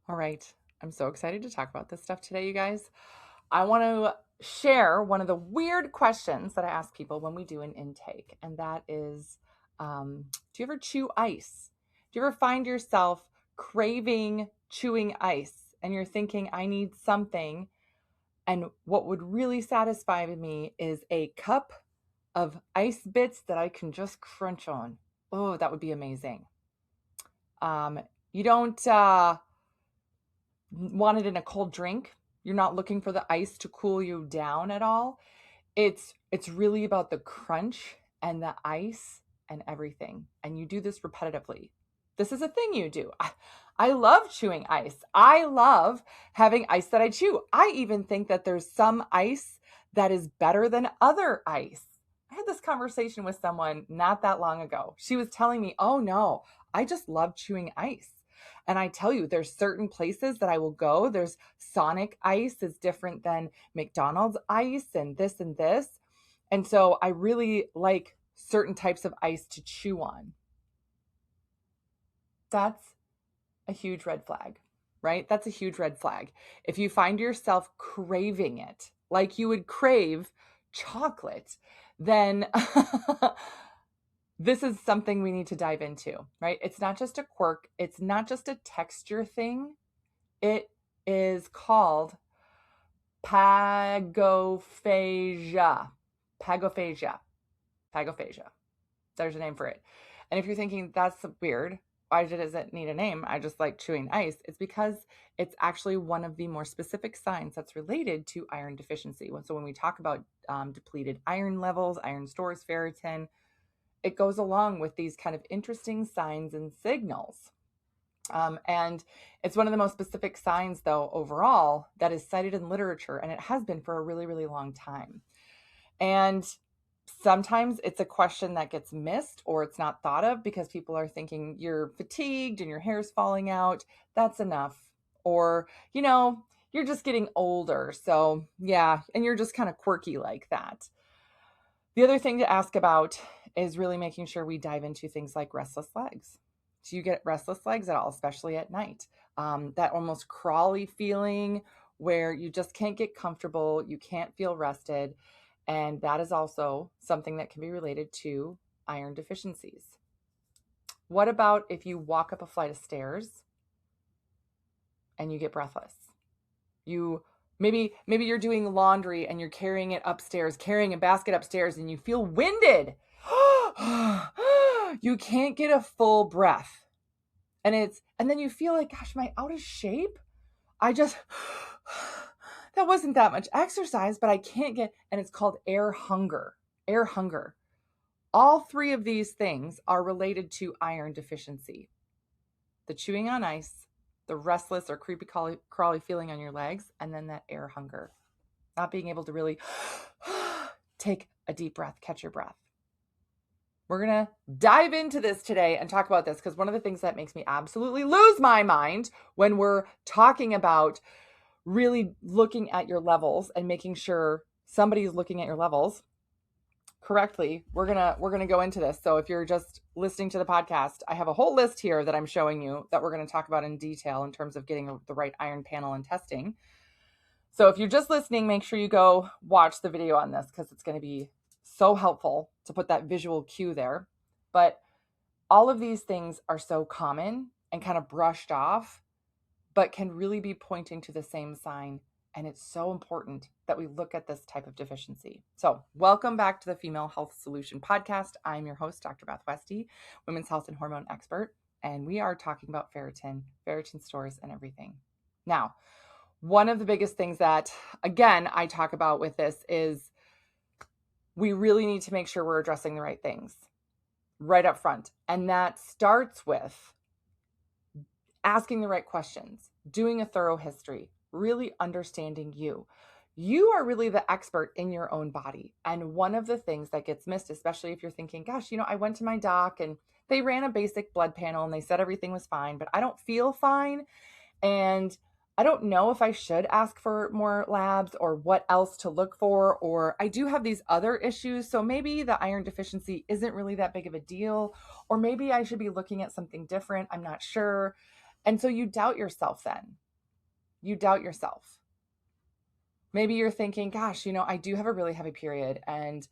All right. I'm so excited to talk about this stuff today, you guys. I want to share one of the weird questions that I ask people when we do an intake, and that is do you ever chew ice? Do you ever find yourself craving chewing ice and you're thinking, I need something? And what would really satisfy me is a cup of ice bits that I can just crunch on. Oh, that would be amazing. You don't want it in a cold drink. You're not looking for the ice to cool you down at all. It's really about the crunch and the ice and everything. And you do this repetitively. This is a thing you do. I love chewing ice. I love having ice that I chew. I even think that there's some ice that is better than other ice. I had this conversation with someone not that long ago. She was telling me, oh no, I just love chewing ice. And I tell you, there's certain places that I will go. There's Sonic ice is different than McDonald's ice and this and this. And so I really like certain types of ice to chew on. That's a huge red flag, right? That's a huge red flag. If you find yourself craving it, like you would crave chocolate, then this is something we need to dive into, right? It's not just a quirk. It's not just a texture thing. It is called pagophagia. Pagophagia. Pagophagia. There's a name for it. And if you're thinking that's weird, why does it need a name? I just like chewing ice. It's because it's actually one of the more specific signs that's related to iron deficiency. So when we talk about depleted iron levels, iron stores, ferritin, it goes along with these kind of interesting signs and signals. And it's one of the most specific signs, though, overall, that is cited in literature, and it has been for a really, really long time. And sometimes it's a question that gets missed or it's not thought of because people are thinking you're fatigued and your hair's falling out. That's enough. Or, you're just getting older. So, yeah, and you're just kind of quirky like that. The other thing to ask about is really making sure we dive into things like restless legs. Do you get restless legs at all, especially at night? That almost crawly feeling where you just can't get comfortable, you can't feel rested. And that is also something that can be related to iron deficiencies. What about if you walk up a flight of stairs and you get breathless? Maybe you're doing laundry and you're carrying it upstairs, carrying a basket upstairs, and you feel winded. You can't get a full breath. And then you feel like, gosh, am I out of shape? That wasn't that much exercise, but I can't get, and it's called air hunger. Air hunger. All three of these things are related to iron deficiency. The chewing on ice, the restless or creepy crawly feeling on your legs, and then that air hunger. Not being able to really take a deep breath, catch your breath. We're going to dive into this today and talk about this because one of the things that makes me absolutely lose my mind when we're talking about really looking at your levels and making sure somebody's looking at your levels correctly, we're gonna go into this. So if you're just listening to the podcast, I have a whole list here that I'm showing you that we're going to talk about in detail in terms of getting the right iron panel and testing. So if you're just listening, make sure you go watch the video on this because it's going to be so helpful to put that visual cue there. But all of these things are so common and kind of brushed off, but can really be pointing to the same sign. And it's so important that we look at this type of deficiency. So welcome back to the Female Health Solution Podcast. I'm your host, Dr. Beth Westy, women's health and hormone expert. And we are talking about ferritin stores and everything. Now, one of the biggest things that, again, I talk about with this is we really need to make sure we're addressing the right things right up front. And that starts with asking the right questions, doing a thorough history, really understanding you. You are really the expert in your own body. And one of the things that gets missed, especially if you're thinking, gosh, I went to my doc and they ran a basic blood panel and they said everything was fine, but I don't feel fine. And I don't know if I should ask for more labs or what else to look for, or I do have these other issues. So maybe the iron deficiency isn't really that big of a deal, or maybe I should be looking at something different. I'm not sure. And so you doubt yourself then. You doubt yourself. Maybe you're thinking, gosh, I do have a really heavy period and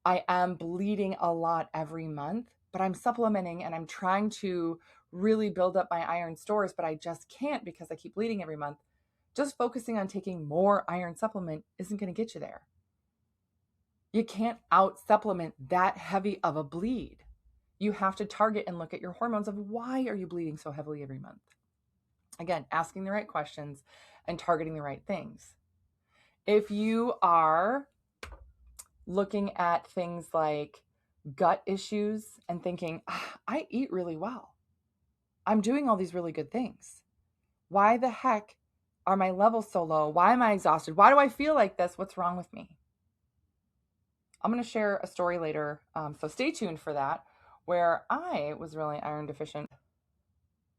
I am bleeding a lot every month, but I'm supplementing and I'm trying to really build up my iron stores, but I just can't because I keep bleeding every month. Just focusing on taking more iron supplement isn't going to get you there. You can't out supplement that heavy of a bleed. You have to target and look at your hormones of why are you bleeding so heavily every month? Again, asking the right questions and targeting the right things. If you are looking at things like gut issues and thinking, I eat really well. I'm doing all these really good things. Why the heck are my levels so low? Why am I exhausted? Why do I feel like this? What's wrong with me? I'm going to share a story later, so stay tuned for that, where I was really iron deficient.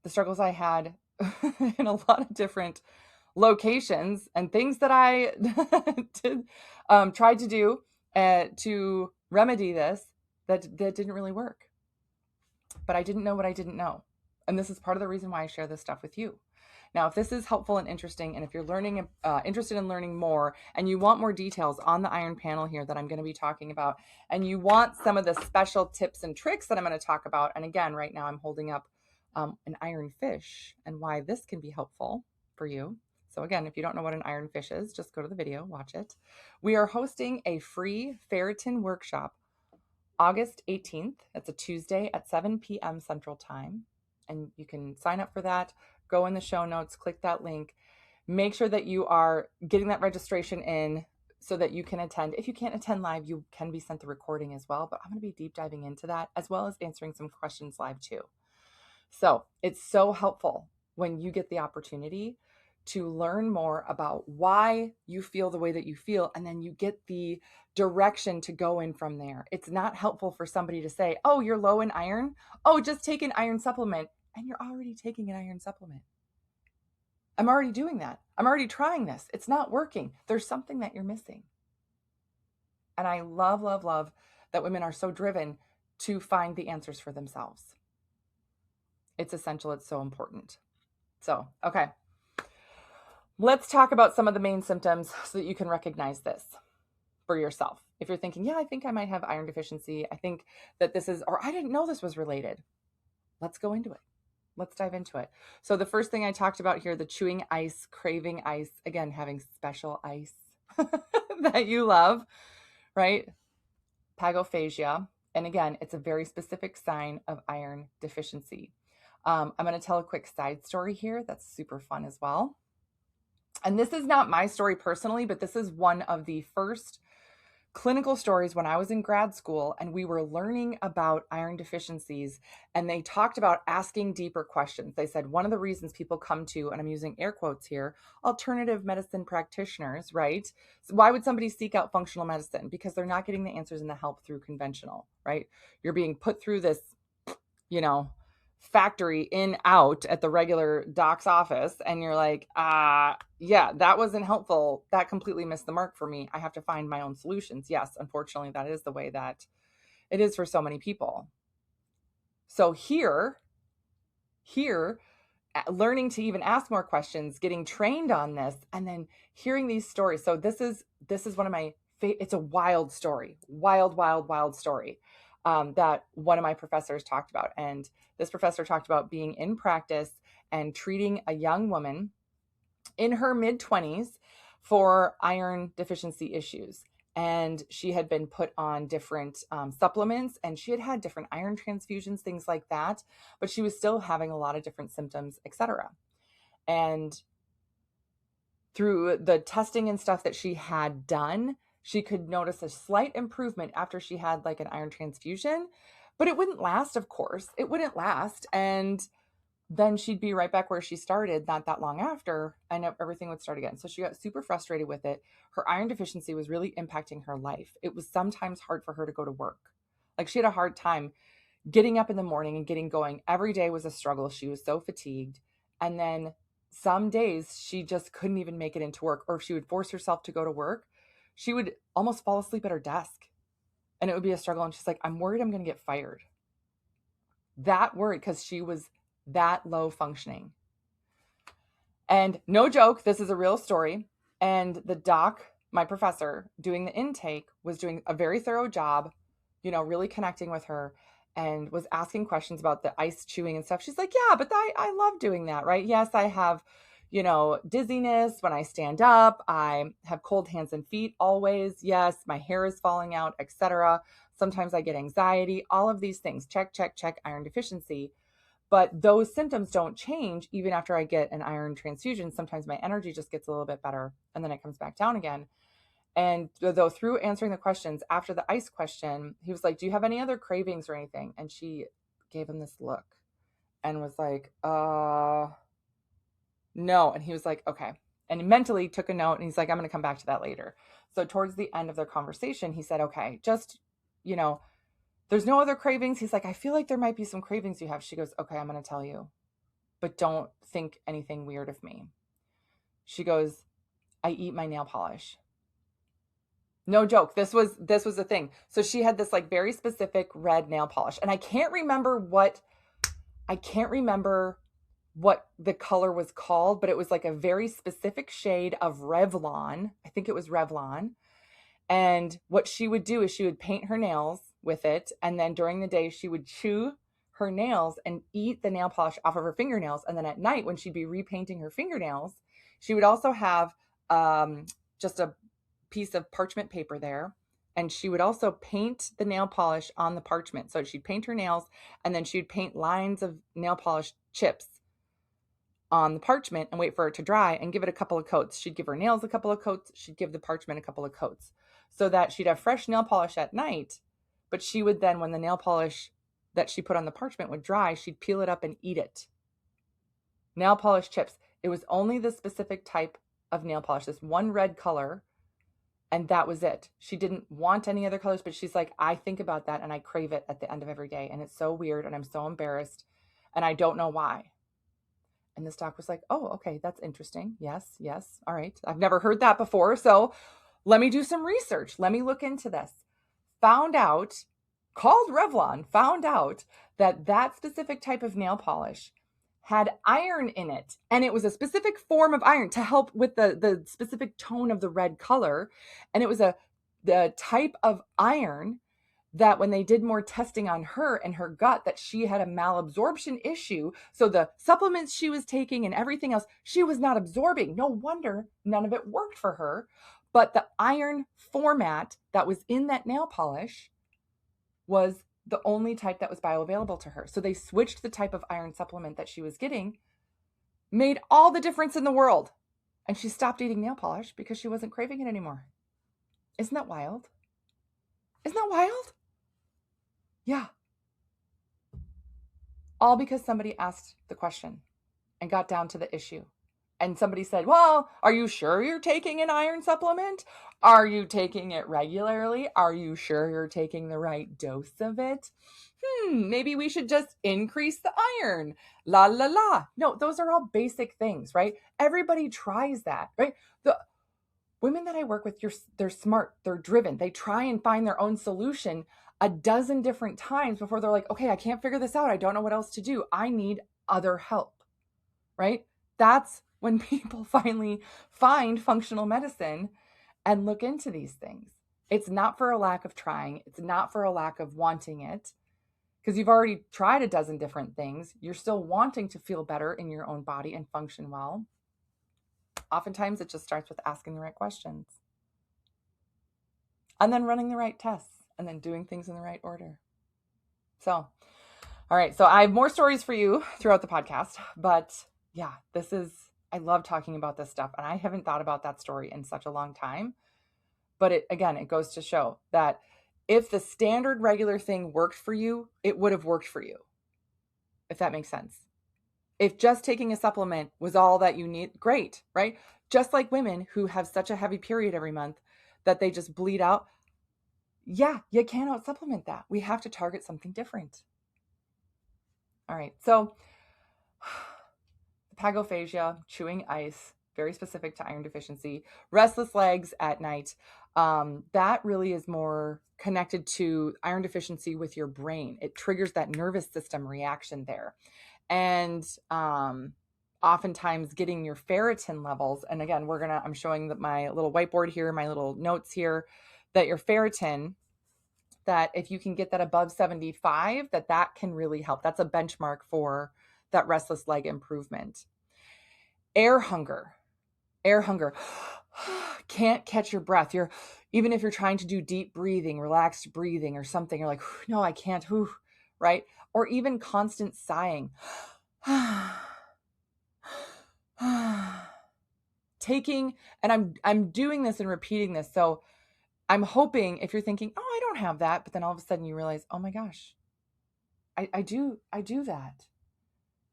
The struggles I had in a lot of different locations and things that I tried to do to remedy this that didn't really work. But I didn't know what I didn't know. And this is part of the reason why I share this stuff with you. Now, if this is helpful and interesting, and if you're interested in learning more, and you want more details on the iron panel here that I'm going to be talking about, and you want some of the special tips and tricks that I'm going to talk about, and again, right now I'm holding up an iron fish and why this can be helpful for you. So again, if you don't know what an iron fish is, just go to the video, watch it. We are hosting a free Ferritin Workshop August 18th. That's a Tuesday at 7 p.m. Central Time. And you can sign up for that. Go in the show notes, click that link. Make sure that you are getting that registration in so that you can attend. If you can't attend live, you can be sent the recording as well. But I'm going to be deep diving into that as well as answering some questions live too. So it's so helpful when you get the opportunity to learn more about why you feel the way that you feel, and then you get the direction to go in from there. It's not helpful for somebody to say, oh, you're low in iron. Oh, just take an iron supplement. And you're already taking an iron supplement. I'm already doing that. I'm already trying this. It's not working. There's something that you're missing. And I love, love, love that women are so driven to find the answers for themselves. It's essential. It's so important. So, okay. Let's talk about some of the main symptoms so that you can recognize this for yourself. If you're thinking, yeah, I think I might have iron deficiency. I think that this is, or I didn't know this was related. Let's go into it. Let's dive into it. So the first thing I talked about here, the chewing ice, craving ice, again, having special ice that you love, right? Pagophagia. And again, it's a very specific sign of iron deficiency. I'm going to tell a quick side story here that's super fun as well. And this is not my story personally, but this is one of the first clinical stories when I was in grad school and we were learning about iron deficiencies, and they talked about asking deeper questions. They said one of the reasons people come to, and I'm using air quotes here, alternative medicine practitioners, right? So why would somebody seek out functional medicine? Because they're not getting the answers and the help through conventional, right? You're being put through this, factory in out at the regular doc's office, and you're like, yeah, that wasn't helpful. That completely missed the mark for me. I have to find my own solutions. Yes, unfortunately, that is the way that it is for so many people. So here, learning to even ask more questions, getting trained on this, and then hearing these stories. So this is one of my it's a wild story, wild story that one of my professors talked about. And this professor talked about being in practice and treating a young woman in her mid-20s for iron deficiency issues. And she had been put on different supplements, and she had had different iron transfusions, things like that. But she was still having a lot of different symptoms, etc. And through the testing and stuff that she had done, she could notice a slight improvement after she had like an iron transfusion, but it wouldn't last, of course. It wouldn't last. And then she'd be right back where she started not that long after, and everything would start again. So she got super frustrated with it. Her iron deficiency was really impacting her life. It was sometimes hard for her to go to work. Like she had a hard time getting up in the morning and getting going. Every day was a struggle. She was so fatigued. And then some days she just couldn't even make it into work, or if she would force herself to go to work, she would almost fall asleep at her desk, and it would be a struggle. And she's like, I'm worried I'm going to get fired. That worried, because she was that low functioning. And no joke, this is a real story. And the doc, my professor, doing the intake was doing a very thorough job, really connecting with her and was asking questions about the ice chewing and stuff. She's like, yeah, but I love doing that, right? Yes, I have, dizziness when I stand up. I have cold hands and feet always. Yes, my hair is falling out, etc. Sometimes I get anxiety, all of these things. Check, check, check, iron deficiency. But those symptoms don't change even after I get an iron transfusion. Sometimes my energy just gets a little bit better and then it comes back down again. And though through answering the questions after the ice question, he was like, do you have any other cravings or anything? And she gave him this look and was like, no. And he was like, okay. And he mentally took a note and he's like, I'm going to come back to that later. So towards the end of their conversation, he said, okay, just, there's no other cravings. He's like, I feel like there might be some cravings you have. She goes, okay, I'm going to tell you, but don't think anything weird of me. She goes, I eat my nail polish. No joke. This was the thing. So she had this like very specific red nail polish, and I can't remember what the color was called, but it was like a very specific shade of Revlon. I think it was Revlon. And what she would do is she would paint her nails with it, and then during the day she would chew her nails and eat the nail polish off of her fingernails. And then at night when she'd be repainting her fingernails, she would also have just a piece of parchment paper there, and she would also paint the nail polish on the parchment. So she'd paint her nails and then she'd paint lines of nail polish chips on the parchment and wait for it to dry and give it a couple of coats. She'd give her nails a couple of coats. She'd give the parchment a couple of coats so that she'd have fresh nail polish at night. But she would then, when the nail polish that she put on the parchment would dry, she'd peel it up and eat it. Nail polish chips. It was only this specific type of nail polish, this one red color, and that was it. She didn't want any other colors, but she's like, I think about that and I crave it at the end of every day. And it's so weird and I'm so embarrassed and I don't know why. And this doc was like, oh, okay, that's interesting. Yes. All right. I've never heard that before. So let me do some research. Let me look into this. Found out, called Revlon, found out that specific type of nail polish had iron in it. And it was a specific form of iron to help with the specific tone of the red color. And it was the type of iron that when they did more testing on her and her gut, that she had a malabsorption issue. So the supplements she was taking and everything else, she was not absorbing. No wonder none of it worked for her. But the iron format that was in that nail polish was the only type that was bioavailable to her. So they switched the type of iron supplement that she was getting, made all the difference in the world. And she stopped eating nail polish because she wasn't craving it anymore. Isn't that wild? Isn't that wild? Yeah. All because somebody asked the question and got down to the issue. And somebody said, well, are you sure you're taking an iron supplement? Are you taking it regularly? Are you sure you're taking the right dose of it? Maybe we should just increase the iron. La, la, la. No, those are all basic things, right? Everybody tries that, right? The women that I work with, they're smart, they're driven. They try and find their own solution a dozen different times before they're like, okay, I can't figure this out. I don't know what else to do. I need other help, right? That's when people finally find functional medicine and look into these things. It's not for a lack of trying. It's not for a lack of wanting it, because you've already tried a dozen different things. You're still wanting to feel better in your own body and function well. Oftentimes it just starts with asking the right questions and then running the right tests and then doing things in the right order. So, all right. So I have more stories for you throughout the podcast, but yeah, I love talking about this stuff, and I haven't thought about that story in such a long time. But it goes to show that if the standard regular thing worked for you, it would have worked for you. If that makes sense. If just taking a supplement was all that you need, great, right? Just like women who have such a heavy period every month that they just bleed out. Yeah, you cannot supplement that. We have to target something different. All right. So pagophagia, chewing ice, very specific to iron deficiency, restless legs at night. That really is more connected to iron deficiency with your brain. It triggers that nervous system reaction there. And oftentimes getting your ferritin levels. And again, I'm showing that my little whiteboard here, my little notes here, that your ferritin, that if you can get that above 75, that can really help. That's a benchmark for that restless leg improvement. Air hunger. Can't catch your breath. Even if you're trying to do deep breathing, relaxed breathing or something, you're like, no, I can't, right? Or even constant sighing. Taking, and I'm doing this and repeating this. So I'm hoping if you're thinking, oh, I don't have that, but then all of a sudden you realize, oh my gosh, I do that.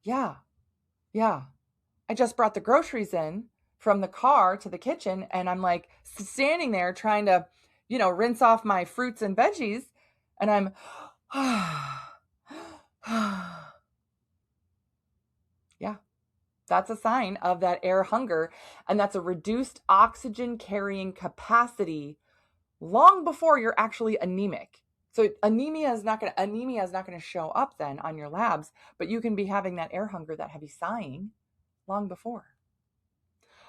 Yeah. I just brought the groceries in from the car to the kitchen, and I'm like standing there trying to, rinse off my fruits and veggies, and I'm, yeah, that's a sign of that air hunger, and that's a reduced oxygen carrying capacity long before you're actually anemic. So anemia is not going to show up then on your labs, but you can be having that air hunger, that heavy sighing, long before.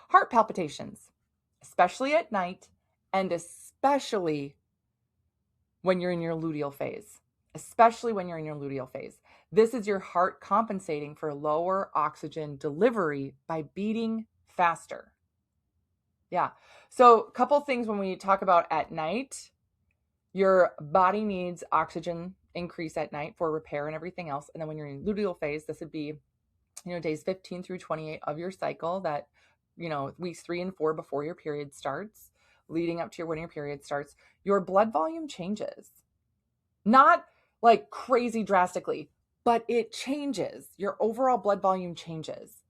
Heart palpitations, especially at night, and especially when you're in your luteal phase. This is your heart compensating for lower oxygen delivery by beating faster. Yeah. So a couple things when we talk about at night, your body needs oxygen increase at night for repair and everything else. And then when you're in luteal phase, this would be, days 15 through 28 of your cycle, that, weeks 3 and 4 before your period starts, leading up to when your period starts, your blood volume changes. Not like crazy drastically, but it changes. Your overall blood volume changes.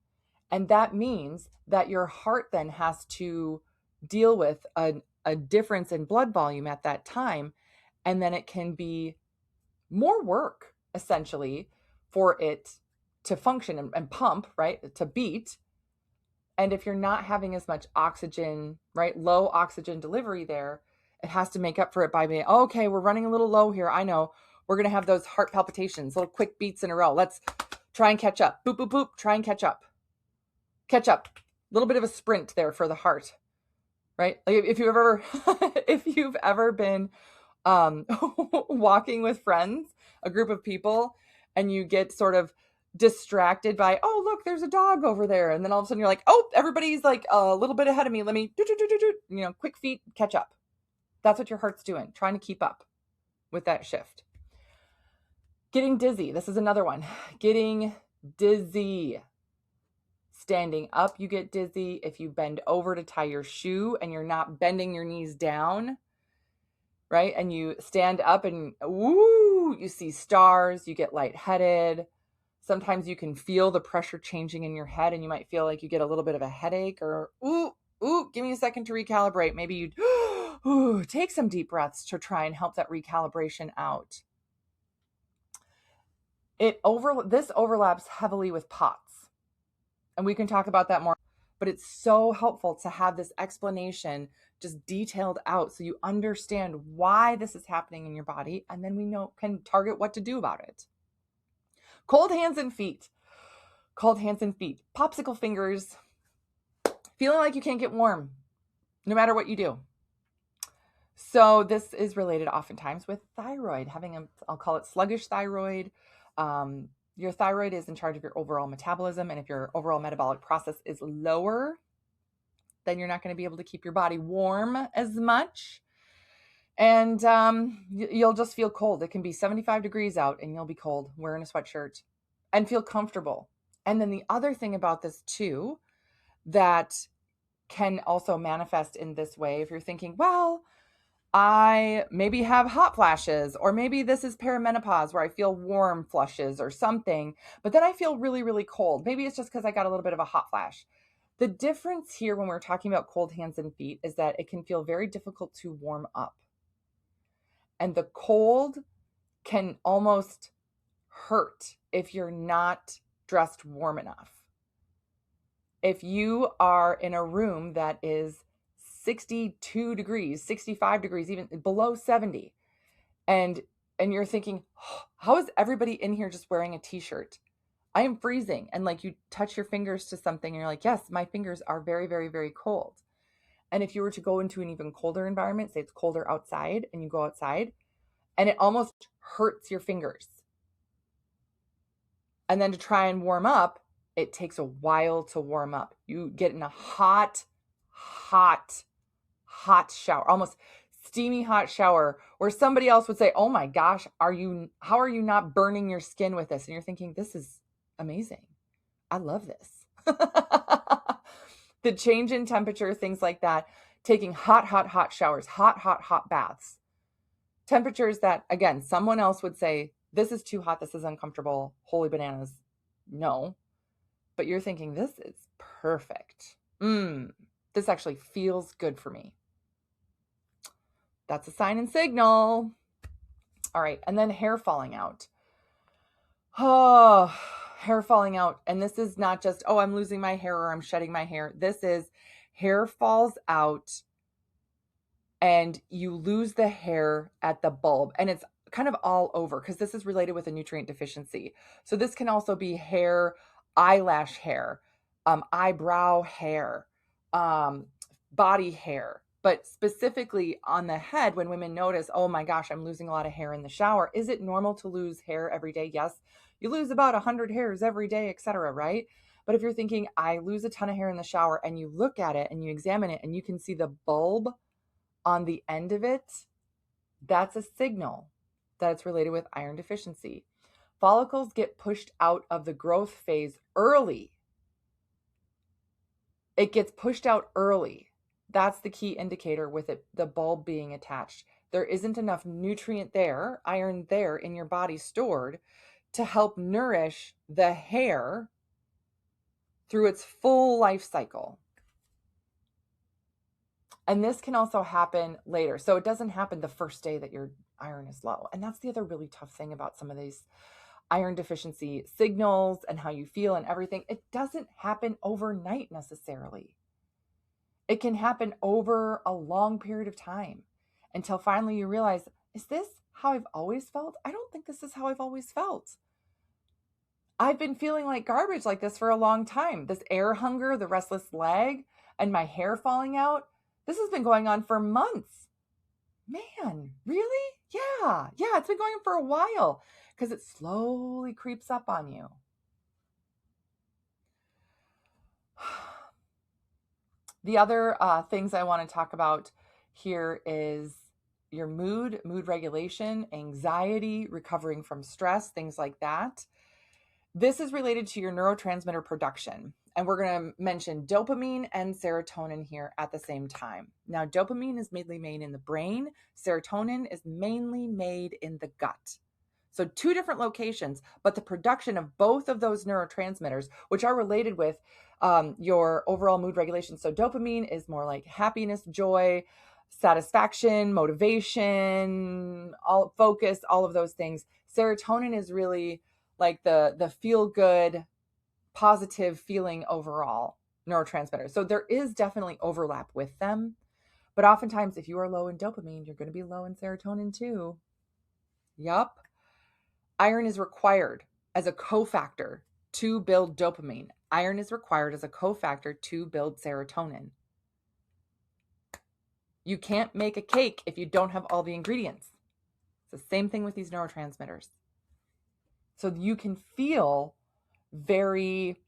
And that means that your heart then has to deal with a difference in blood volume at that time. And then it can be more work, essentially, for it to function and pump, right, to beat. And if you're not having as much oxygen, right, low oxygen delivery there, it has to make up for it by being, okay, we're running a little low here. I know. We're going to have those heart palpitations, little quick beats in a row. Let's try and catch up. Boop, boop, boop. Try and catch up. A little bit of a sprint there for the heart, right? Like if you've ever been walking with friends, a group of people, and you get sort of distracted by, oh, look, there's a dog over there. And then all of a sudden you're like, oh, everybody's like a little bit ahead of me. Let me, quick feet, catch up. That's what your heart's doing, trying to keep up with that shift. Getting dizzy. This is another one. Getting dizzy. Standing up, you get dizzy. If you bend over to tie your shoe and you're not bending your knees down, right? And you stand up and you see stars, you get lightheaded. Sometimes you can feel the pressure changing in your head and you might feel like you get a little bit of a headache, or, give me a second to recalibrate. Maybe you take some deep breaths to try and help that recalibration out. This overlaps heavily with POTS. And we can talk about that more, but it's so helpful to have this explanation just detailed out so you understand why this is happening in your body, and then we can target what to do about it. Cold hands and feet. Popsicle fingers. Feeling like you can't get warm no matter what you do. So this is related oftentimes with thyroid, I'll call it sluggish thyroid. Your thyroid is in charge of your overall metabolism, and if your overall metabolic process is lower, then you're not going to be able to keep your body warm as much, and you'll just feel cold. It can be 75 degrees out, and you'll be cold, wearing a sweatshirt, and feel comfortable. And then the other thing about this too, that can also manifest in this way, if you're thinking, well, I maybe have hot flashes, or maybe this is perimenopause where I feel warm flushes or something, but then I feel really, really cold. Maybe it's just because I got a little bit of a hot flash. The difference here when we're talking about cold hands and feet is that it can feel very difficult to warm up. And the cold can almost hurt if you're not dressed warm enough. If you are in a room that is 62 degrees, 65 degrees, even below 70. And you're thinking, how is everybody in here just wearing a t-shirt? I am freezing. And like you touch your fingers to something and you're like, yes, my fingers are very, very, very cold. And if you were to go into an even colder environment, say it's colder outside and you go outside and it almost hurts your fingers. And then to try and warm up, it takes a while to warm up. You get in a hot shower, almost steamy hot shower, where somebody else would say, oh my gosh, how are you not burning your skin with this? And you're thinking, this is amazing. I love this. The change in temperature, things like that, taking hot showers, hot baths. Temperatures that, again, someone else would say, this is too hot, this is uncomfortable, holy bananas. No. But you're thinking, this is perfect. This actually feels good for me. That's a sign and signal. All right. And then hair falling out. Oh, hair falling out. And this is not just, oh, I'm losing my hair or I'm shedding my hair. This is hair falls out and you lose the hair at the bulb. And it's kind of all over because this is related with a nutrient deficiency. So this can also be hair, eyelash hair, eyebrow hair, body hair. But specifically on the head, when women notice, oh my gosh, I'm losing a lot of hair in the shower. Is it normal to lose hair every day? Yes. You lose about 100 hairs every day, etc., right? But if you're thinking, I lose a ton of hair in the shower, and you look at it and you examine it and you can see the bulb on the end of it, that's a signal that it's related with iron deficiency. Follicles get pushed out of the growth phase early. It gets pushed out early. That's the key indicator with it, the bulb being attached. There isn't enough nutrient there, iron there in your body stored to help nourish the hair through its full life cycle. And this can also happen later. So it doesn't happen the first day that your iron is low. And that's the other really tough thing about some of these iron deficiency signals and how you feel and everything. It doesn't happen overnight necessarily. It can happen over a long period of time until finally you realize, is this how I've always felt? I don't think this is how I've always felt. I've been feeling like garbage like this for a long time. This air hunger, the restless leg, and my hair falling out, this has been going on for months. Man, really? Yeah, it's been going on for a while because it slowly creeps up on you. The other things I want to talk about here is your mood regulation, anxiety, recovering from stress, things like that. This is related to your neurotransmitter production. And we're going to mention dopamine and serotonin here at the same time. Now, dopamine is mainly made in the brain. Serotonin is mainly made in the gut. So two different locations, but the production of both of those neurotransmitters, which are related with your overall mood regulation. So dopamine is more like happiness, joy, satisfaction, motivation, all focus, all of those things. Serotonin is really like the feel good, positive feeling overall neurotransmitter. So there is definitely overlap with them. But oftentimes if you are low in dopamine, you're going to be low in serotonin too. Yup. Iron is required as a cofactor to build dopamine. Iron is required as a cofactor to build serotonin. You can't make a cake if you don't have all the ingredients. It's the same thing with these neurotransmitters. So you can feel very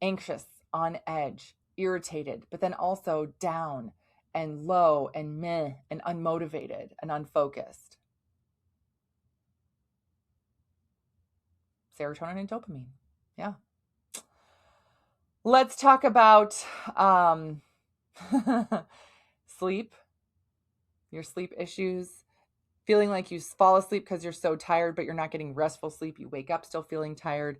anxious, on edge, irritated, but then also down and low and meh and unmotivated and unfocused. Serotonin and dopamine. Yeah. Let's talk about sleep, your sleep issues, feeling like you fall asleep because you're so tired, but you're not getting restful sleep. You wake up still feeling tired.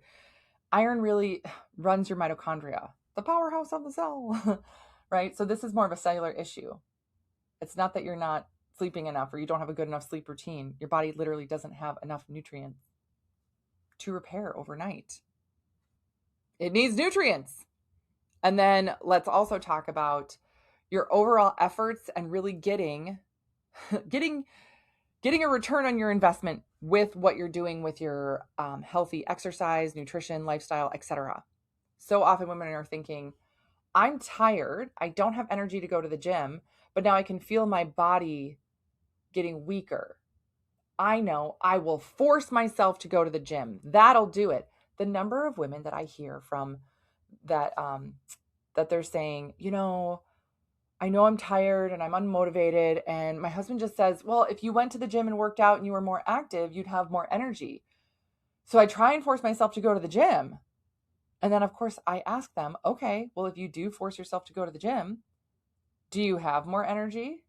Iron really runs your mitochondria, the powerhouse of the cell, right? So this is more of a cellular issue. It's not that you're not sleeping enough or you don't have a good enough sleep routine. Your body literally doesn't have enough nutrients to repair overnight. It needs nutrients. And then let's also talk about your overall efforts and really getting a return on your investment with what you're doing with your healthy exercise, nutrition, lifestyle, etc. So often women are thinking, I'm tired, I don't have energy to go to the gym, but now I can feel my body getting weaker. I know, I will force myself to go to the gym. That'll do it. The number of women that I hear from that that they're saying, I know I'm tired and I'm unmotivated, and my husband just says, well, if you went to the gym and worked out and you were more active, you'd have more energy. So I try and force myself to go to the gym. And then, of course, I ask them, okay, well, if you do force yourself to go to the gym, do you have more energy?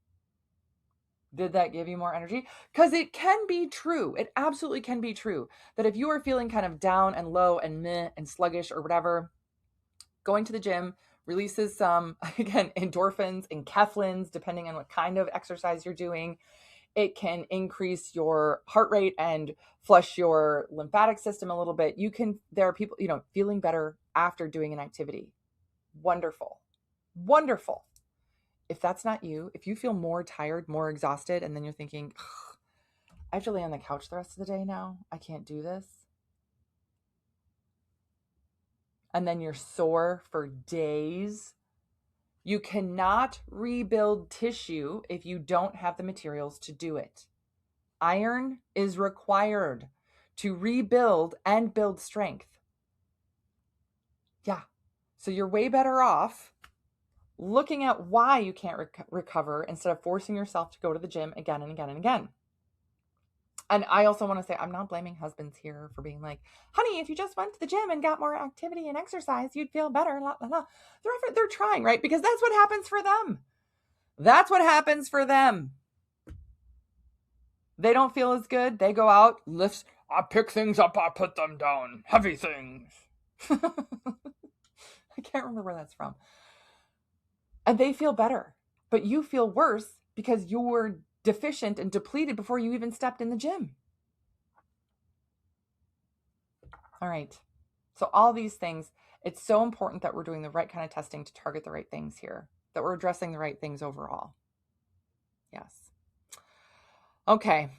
Did that give you more energy? Because it can be true. It absolutely can be true that if you are feeling kind of down and low and meh and sluggish or whatever, going to the gym releases some, again, endorphins and enkephalins, depending on what kind of exercise you're doing. It can increase your heart rate and flush your lymphatic system a little bit. There are people, feeling better after doing an activity. Wonderful. Wonderful. If that's not you, if you feel more tired, more exhausted, and then you're thinking, I have to lay on the couch the rest of the day now, I can't do this. And then you're sore for days. You cannot rebuild tissue if you don't have the materials to do it. Iron is required to rebuild and build strength. Yeah. So you're way better off looking at why you can't recover instead of forcing yourself to go to the gym again and again and again. And I also want to say, I'm not blaming husbands here for being like, honey, if you just went to the gym and got more activity and exercise, you'd feel better. La, la, la. They're trying, right? Because that's what happens for them. That's what happens for them. They don't feel as good. They go out, lifts. I pick things up, I put them down. Heavy things. I can't remember where that's from. And they feel better. But you feel worse because you were deficient and depleted before you even stepped in the gym. All right. So all these things, it's so important that we're doing the right kind of testing to target the right things here, that we're addressing the right things overall. Yes. Okay.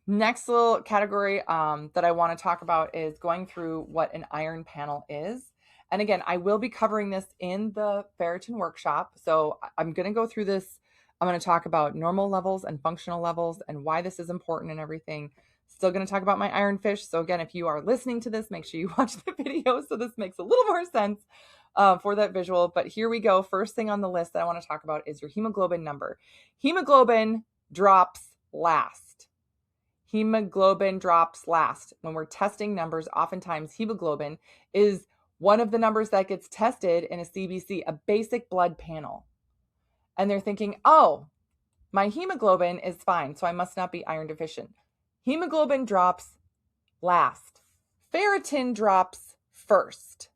Next little category that I want to talk about is going through what an iron panel is. And again, I will be covering this in the Ferritin Workshop. So I'm going to go through this. I'm going to talk about normal levels and functional levels and why this is important and everything. Still going to talk about my iron fish. So again, if you are listening to this, make sure you watch the video so this makes a little more sense for that visual. But here we go. First thing on the list that I want to talk about is your hemoglobin number. Hemoglobin drops last. Hemoglobin drops last. When we're testing numbers, oftentimes hemoglobin is one of the numbers that gets tested in a CBC, a basic blood panel. And they're thinking, oh, my hemoglobin is fine, so I must not be iron deficient. Hemoglobin drops last. Ferritin drops first.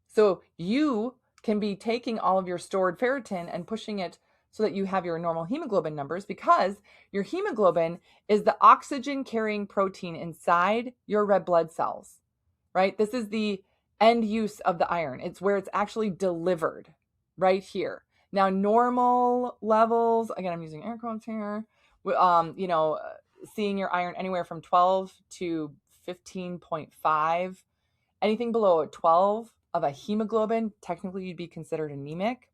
So you can be taking all of your stored ferritin and pushing it so that you have your normal hemoglobin numbers, because your hemoglobin is the oxygen carrying protein inside your red blood cells, right? This is the end use of the iron. It's where it's actually delivered right here. Now, normal levels, again, I'm using air quotes here, seeing your iron anywhere from 12 to 15.5. Anything below 12 of a hemoglobin, technically you'd be considered anemic.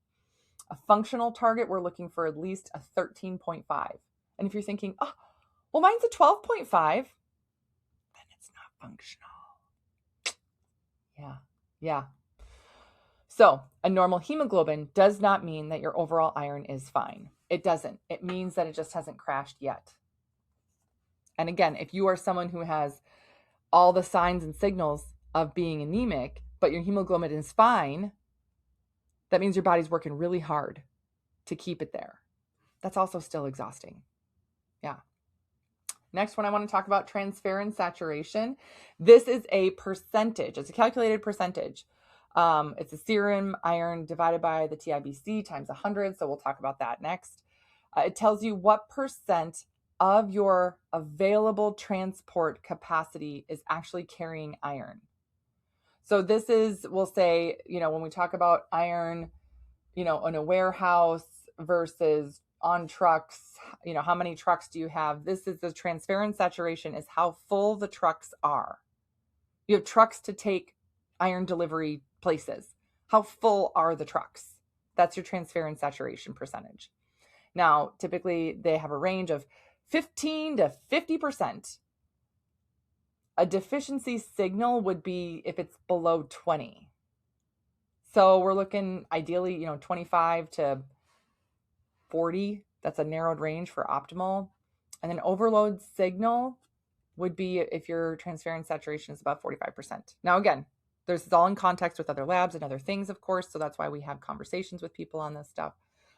A functional target, we're looking for at least a 13.5. And if you're thinking, oh, well, mine's a 12.5, then it's not functional. Yeah. So a normal hemoglobin does not mean that your overall iron is fine. It doesn't. It means that it just hasn't crashed yet. And again, if you are someone who has all the signs and signals of being anemic, but your hemoglobin is fine, that means your body's working really hard to keep it there. That's also still exhausting. Yeah. Next one, I want to talk about transferrin saturation. This is a percentage. It's a calculated percentage. It's a serum iron divided by the TIBC times 100. So we'll talk about that next. It tells you what percent of your available transport capacity is actually carrying iron. So this is, we'll say, when we talk about iron, in a warehouse versus on trucks, how many trucks do you have? This is the transferrin saturation, is how full the trucks are. You have trucks to take iron delivery places. How full are the trucks? That's your transferrin saturation percentage. Now, typically they have a range of 15 to 50%. A deficiency signal would be if it's below 20. So we're looking ideally, 25 to 40. That's a narrowed range for optimal. And then overload signal would be if your transferrin saturation is above 45%. Now, again, this is all in context with other labs and other things, of course. So that's why we have conversations with people on this stuff.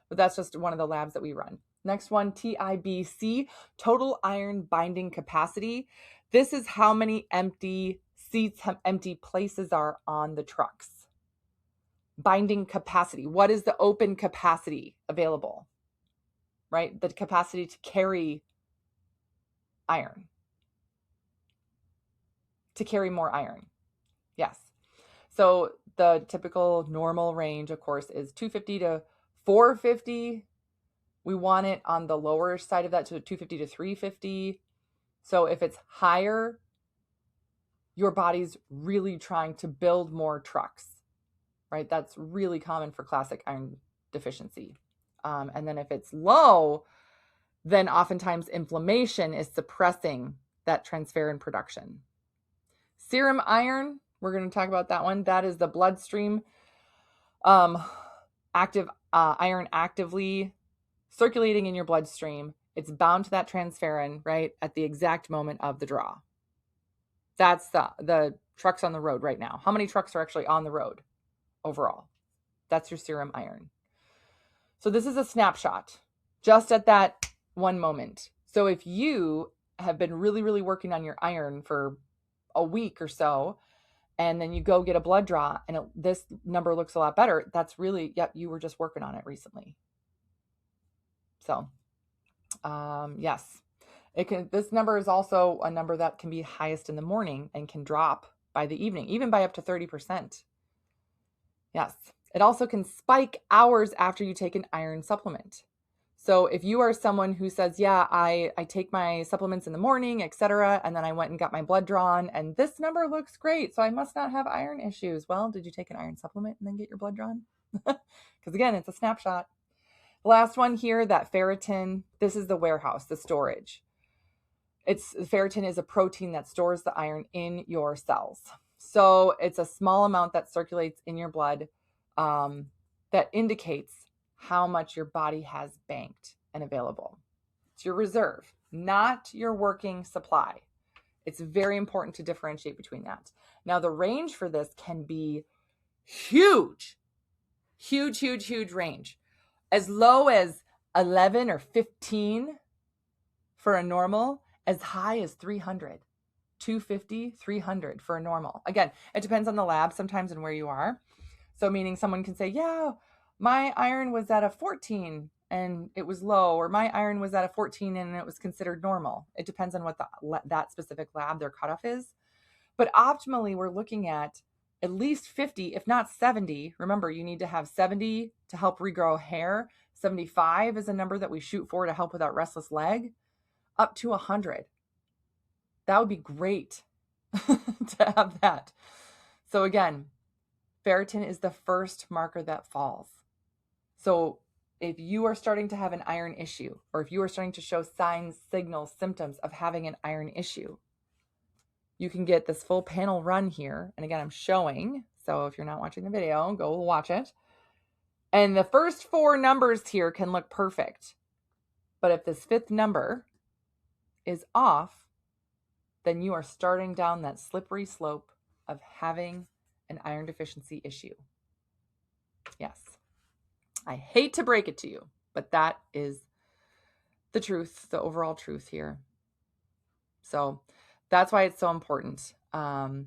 But that's just one of the labs that we run. Next one, TIBC, total iron binding capacity. This is how many empty seats, empty places are on the trucks. Binding capacity. What is the open capacity available? Right? The capacity to carry iron. To carry more iron. Yes. So the typical normal range, of course, is 250 to 450. We want it on the lower side of that, to 250 to 350. So if it's higher, your body's really trying to build more trucks, right? That's really common for classic iron deficiency. And then if it's low, then oftentimes inflammation is suppressing that transferrin production. Serum iron, we're going to talk about that one. That is the bloodstream active iron actively circulating in your bloodstream. It's bound to that transferrin, right, at the exact moment of the draw. That's the trucks on the road right now. How many trucks are actually on the road overall? That's your serum iron. So this is a snapshot just at that one moment. So if you have been really, really working on your iron for a week or so, and then you go get a blood draw and this number looks a lot better, that's really, yep, you were just working on it recently. So yes, this number is also a number that can be highest in the morning and can drop by the evening, even by up to 30%. Yes. It also can spike hours after you take an iron supplement. So if you are someone who says, yeah, I take my supplements in the morning, etc., and then I went and got my blood drawn and this number looks great, so I must not have iron issues. Well, did you take an iron supplement and then get your blood drawn? Because again, it's a snapshot. The last one here, that ferritin, this is the warehouse, the storage. Ferritin is a protein that stores the iron in your cells. So it's a small amount that circulates in your blood that indicates how much your body has banked and available. It's your reserve, not your working supply. It's very important to differentiate between that. Now, the range for this can be huge, huge, huge, huge range. As low as 11 or 15 for a normal, as high as 300, 250, 300 for a normal. Again, it depends on the lab sometimes and where you are. So meaning someone can say, yeah, my iron was at a 14 and it was low, or my iron was at a 14 and it was considered normal. It depends on what that specific lab their cutoff is. But optimally, we're looking at least 50, if not 70. Remember, you need to have 70 to help regrow hair. 75 is a number that we shoot for to help with that restless leg. Up to 100. That would be great to have that. So again, ferritin is the first marker that falls. So if you are starting to have an iron issue, or if you are starting to show signs, signals, symptoms of having an iron issue, you can get this full panel run here. And again, I'm showing. So if you're not watching the video, go watch it. And the first 4 numbers here can look perfect. But if this 5th number is off, then you are starting down that slippery slope of having an iron deficiency issue. Yes. I hate to break it to you, but that is the truth, the overall truth here. So that's why it's so important. Now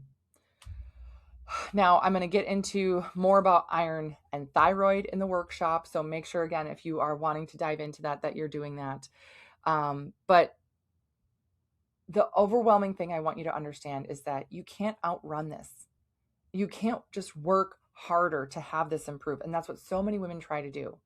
I'm going to get into more about iron and thyroid in the workshop. So make sure, again, if you are wanting to dive into that, that you're doing that. But the overwhelming thing I want you to understand is that you can't outrun this. You can't just work harder to have this improve. And that's what so many women try to do.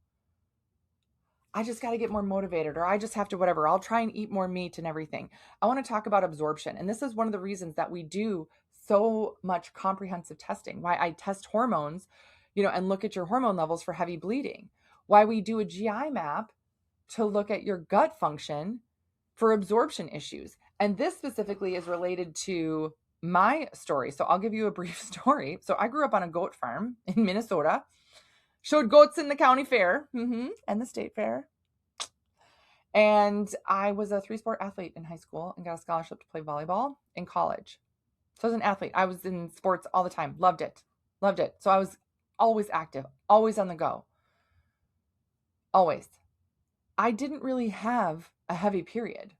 I just got to get more motivated, or I just have to whatever. I'll try and eat more meat and everything. I want to talk about absorption. And this is one of the reasons that we do so much comprehensive testing, why I test hormones, and look at your hormone levels for heavy bleeding, why we do a GI map to look at your gut function for absorption issues. And this specifically is related to my story. So I'll give you a brief story. So I grew up on a goat farm in Minnesota, showed goats in the county fair and the state fair. And I was a 3-sport athlete in high school and got a scholarship to play volleyball in college. So I was an athlete. I was in sports all the time. Loved it. So I was always active, always on the go. Always. I didn't really have a heavy period,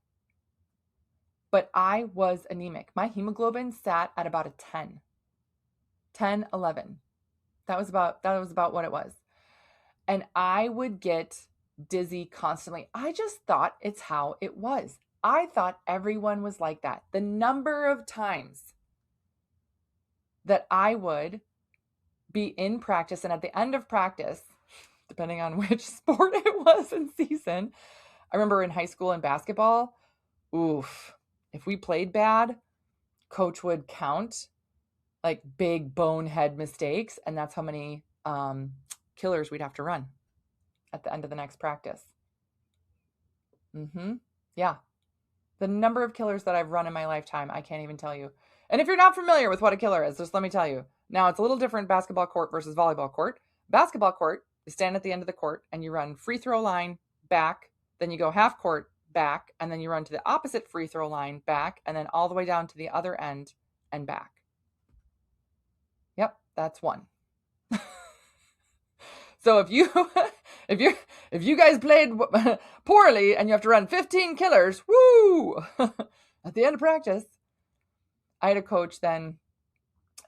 but I was anemic. My hemoglobin sat at about a 10, 11. That was about what it was. And I would get dizzy constantly. I just thought it's how it was. I thought everyone was like that. The number of times that I would be in practice, and at the end of practice, depending on which sport it was in season, I remember in high school and basketball, if we played bad, coach would count like big bonehead mistakes, and that's how many killers we'd have to run at the end of the next practice. Yeah. The number of killers that I've run in my lifetime, I can't even tell you. And if you're not familiar with what a killer is, just let me tell you. Now, it's a little different basketball court versus volleyball court. Basketball court, you stand at the end of the court and you run free throw line back, then you go half court back, and then you run to the opposite free throw line back, and then all the way down to the other end and back. Yep, that's one. So if you guys played poorly and you have to run 15 killers, woo! At the end of practice, I had a coach then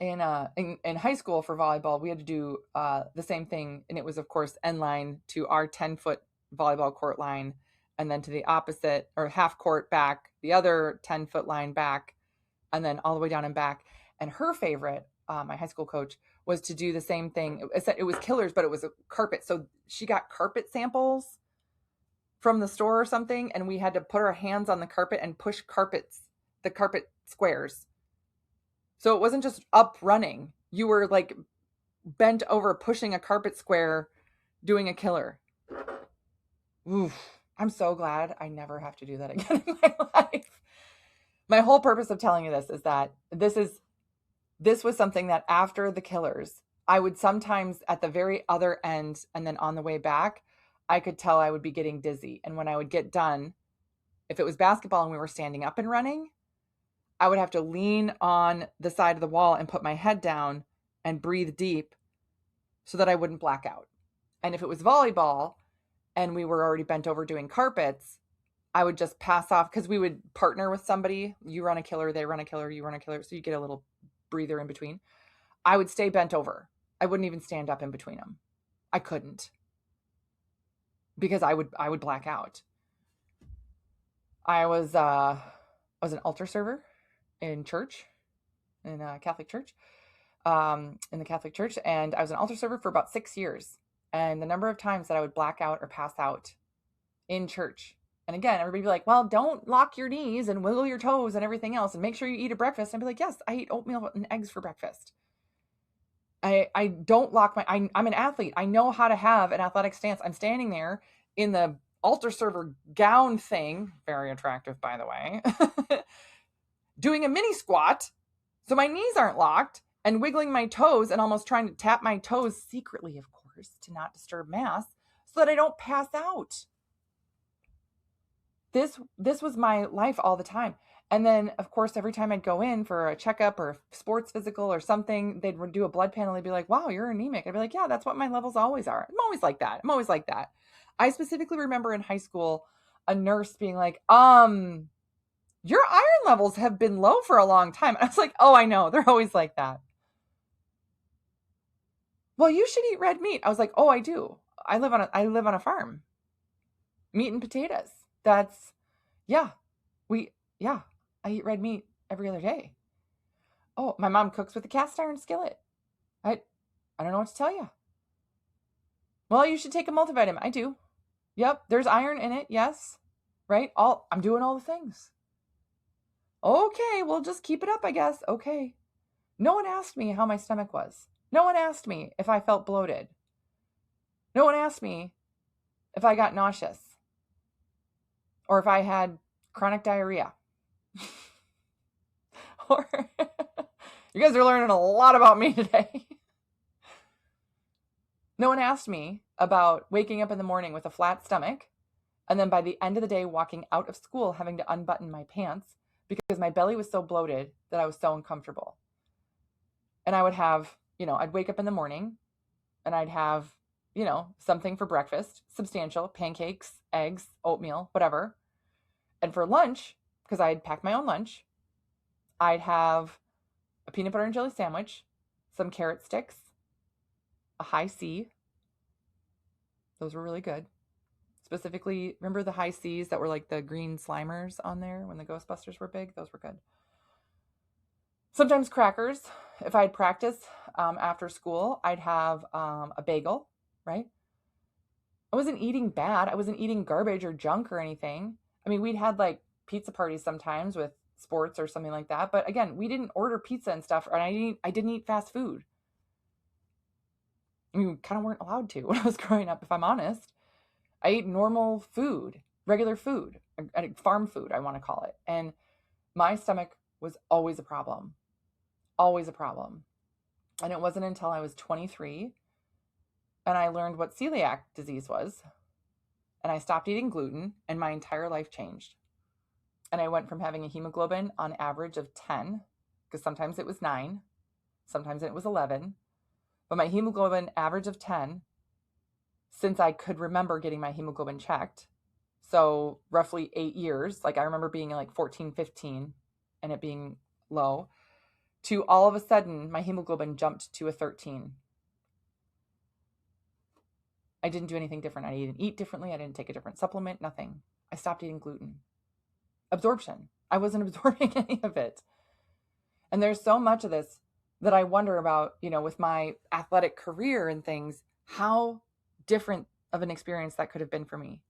in high school for volleyball. We had to do the same thing, and it was of course end line to our 10-foot volleyball court line, and then to the opposite or half court back, the other 10-foot line back, and then all the way down and back. And her favorite, my high school coach, was to do the same thing. It was killers, but it was a carpet. So she got carpet samples from the store or something, and we had to put our hands on the carpet and push the carpet squares. So it wasn't just up running. You were like bent over pushing a carpet square doing a killer. Oof. I'm so glad I never have to do that again in my life. My whole purpose of telling you this is that this was something that after the killers, I would sometimes at the very other end and then on the way back, I could tell I would be getting dizzy. And when I would get done, if it was basketball and we were standing up and running, I would have to lean on the side of the wall and put my head down and breathe deep so that I wouldn't black out. And if it was volleyball and we were already bent over doing carpets, I would just pass off, because we would partner with somebody. You run a killer, they run a killer, you run a killer. So you get a little breather in between. I would stay bent over. I wouldn't even stand up in between them. I couldn't, because I would black out. I was an altar server in church, in a Catholic church, in the Catholic church. And I was an altar server for about 6 years. And the number of times that I would black out or pass out in church. And again, everybody would be like, well, don't lock your knees and wiggle your toes and everything else, and make sure you eat a breakfast. And I'd be like, yes, I eat oatmeal and eggs for breakfast. I don't lock I'm an athlete. I know how to have an athletic stance. I'm standing there in the altar server gown thing, very attractive, by the way, doing a mini squat. So my knees aren't locked, and wiggling my toes and almost trying to tap my toes secretly, of course, to not disturb mass so that I don't pass out. This was my life all the time. And then, of course, every time I'd go in for a checkup or a sports physical or something, they'd do a blood panel. They'd be like, wow, you're anemic. I'd be like, yeah, that's what my levels always are. I'm always like that. I specifically remember in high school, a nurse being like, your iron levels have been low for a long time. And I was like, oh, I know. They're always like that. Well, you should eat red meat. I was like, oh, I do. I live on a farm. Meat and potatoes. I eat red meat every other day. Oh, my mom cooks with a cast iron skillet. I don't know what to tell you. Well, you should take a multivitamin. I do. Yep, there's iron in it, yes. Right? I'm doing all the things. Okay, well, just keep it up, I guess. Okay. No one asked me how my stomach was. No one asked me if I felt bloated. No one asked me if I got nauseous or if I had chronic diarrhea. Or you guys are learning a lot about me today. No one asked me about waking up in the morning with a flat stomach and then by the end of the day walking out of school having to unbutton my pants because my belly was so bloated that I was so uncomfortable. And I would have, I'd wake up in the morning and I'd have, something for breakfast, substantial, pancakes, eggs, oatmeal, whatever. And for lunch, because I'd packed my own lunch, I'd have a peanut butter and jelly sandwich, some carrot sticks, a high C. Those were really good. Specifically, remember the high C's that were like the green Slimers on there when the Ghostbusters were big? Those were good. Sometimes crackers. If I'd practice after school, I'd have a bagel, right? I wasn't eating bad. I wasn't eating garbage or junk or anything. I mean, we'd had like pizza parties sometimes with sports or something like that. But again, we didn't order pizza and stuff, and I didn't eat fast food. I mean, we kind of weren't allowed to when I was growing up, if I'm honest. I ate normal food, regular food, farm food, I want to call it. And my stomach was always a problem. Always a problem. And it wasn't until I was 23 and I learned what celiac disease was. And I stopped eating gluten and my entire life changed. And I went from having a hemoglobin on average of 10, because sometimes it was 9, sometimes it was 11. But my hemoglobin average of 10, since I could remember getting my hemoglobin checked, so roughly 8 years, like I remember being like 14, 15 and it being low, to all of a sudden my hemoglobin jumped to a 13. I didn't do anything different. I didn't eat differently. I didn't take a different supplement, nothing. I stopped eating gluten. Absorption. I wasn't absorbing any of it. And there's so much of this that I wonder about, with my athletic career and things, how different of an experience that could have been for me.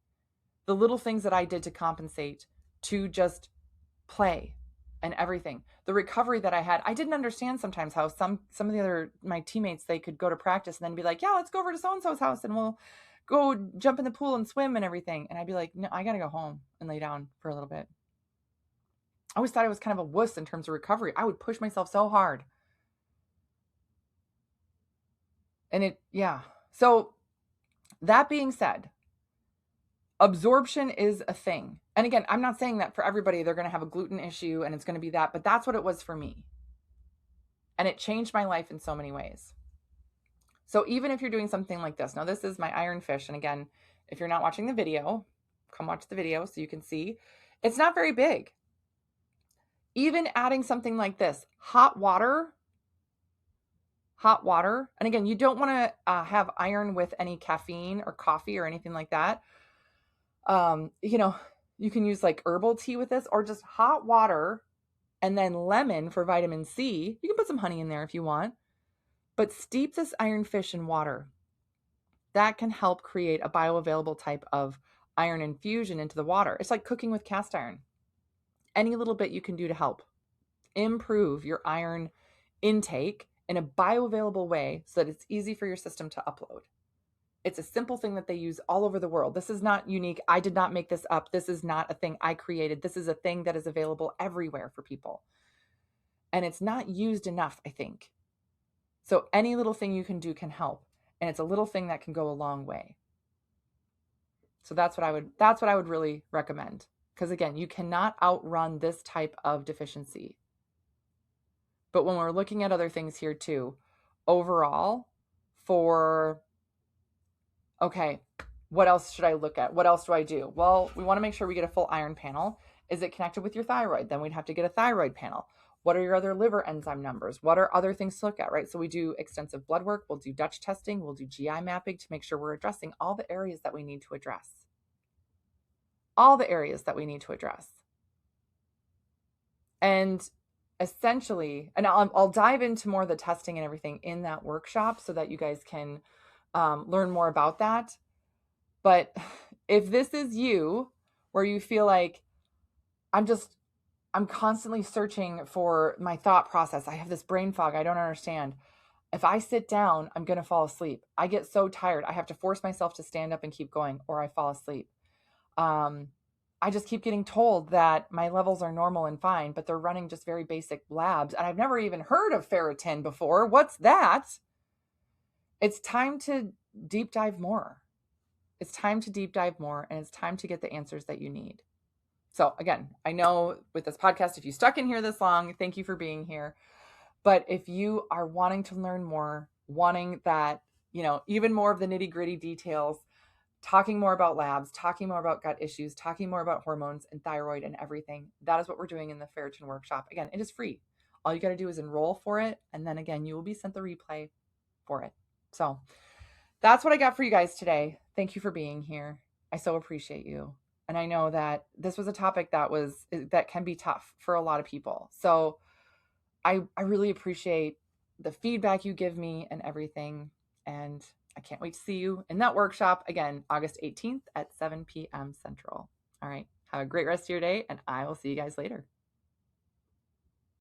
The little things that I did to compensate, to just play and everything. The recovery that I had, I didn't understand sometimes how some of my teammates, they could go to practice and then be like, yeah, let's go over to so-and-so's house and we'll go jump in the pool and swim and everything. And I'd be like, no, I got to go home and lay down for a little bit. I always thought I was kind of a wuss in terms of recovery. I would push myself so hard. And so that being said, absorption is a thing. And again, I'm not saying that for everybody, they're going to have a gluten issue and it's going to be that, but that's what it was for me. And it changed my life in so many ways. So even if you're doing something like this, now this is my iron fish. And again, if you're not watching the video, come watch the video so you can see. It's not very big. Even adding something like this, hot water. And again, you don't want to have iron with any caffeine or coffee or anything like that. You can use like herbal tea with this, or just hot water and then lemon for vitamin C. You can put some honey in there if you want, but steep this iron fish in water. That can help create a bioavailable type of iron infusion into the water. It's like cooking with cast iron. Any little bit you can do to help improve your iron intake in a bioavailable way so that it's easy for your system to upload. It's a simple thing that they use all over the world. This is not unique. I did not make this up. This is not a thing I created. This is a thing that is available everywhere for people. And it's not used enough, I think. So any little thing you can do can help. And it's a little thing that can go a long way. So that's what I would really recommend. Because again, you cannot outrun this type of deficiency. But when we're looking at other things here too, overall, okay, what else should I look at? What else do I do? Well, we want to make sure we get a full iron panel. Is it connected with your thyroid? Then we'd have to get a thyroid panel. What are your other liver enzyme numbers? What are other things to look at, right? So we do extensive blood work. We'll do Dutch testing. We'll do GI mapping to make sure we're addressing all the areas that we need to address. All the areas that we need to address. And essentially, and I'll dive into more of the testing and everything in that workshop so that you guys can learn more about that. But if this is you, where you feel like I'm constantly searching for my thought process. I have this brain fog. I don't understand. If I sit down, I'm going to fall asleep. I get so tired. I have to force myself to stand up and keep going, or I fall asleep. I just keep getting told that my levels are normal and fine, but they're running just very basic labs. And I've never even heard of ferritin before. What's that? It's time to deep dive more. It's time to deep dive more, and it's time to get the answers that you need. So again, I know with this podcast, if you stuck in here this long, thank you for being here. But if you are wanting to learn more, wanting that, even more of the nitty gritty details, talking more about labs, talking more about gut issues, talking more about hormones and thyroid and everything, that is what we're doing in the Ferritin Workshop. Again, it is free. All you got to do is enroll for it. And then again, you will be sent the replay for it. So that's what I got for you guys today. Thank you for being here. I so appreciate you. And I know that this was a topic that can be tough for a lot of people. So I really appreciate the feedback you give me and everything. And I can't wait to see you in that workshop again, August 18th at 7 p.m. Central. All right. Have a great rest of your day, and I will see you guys later.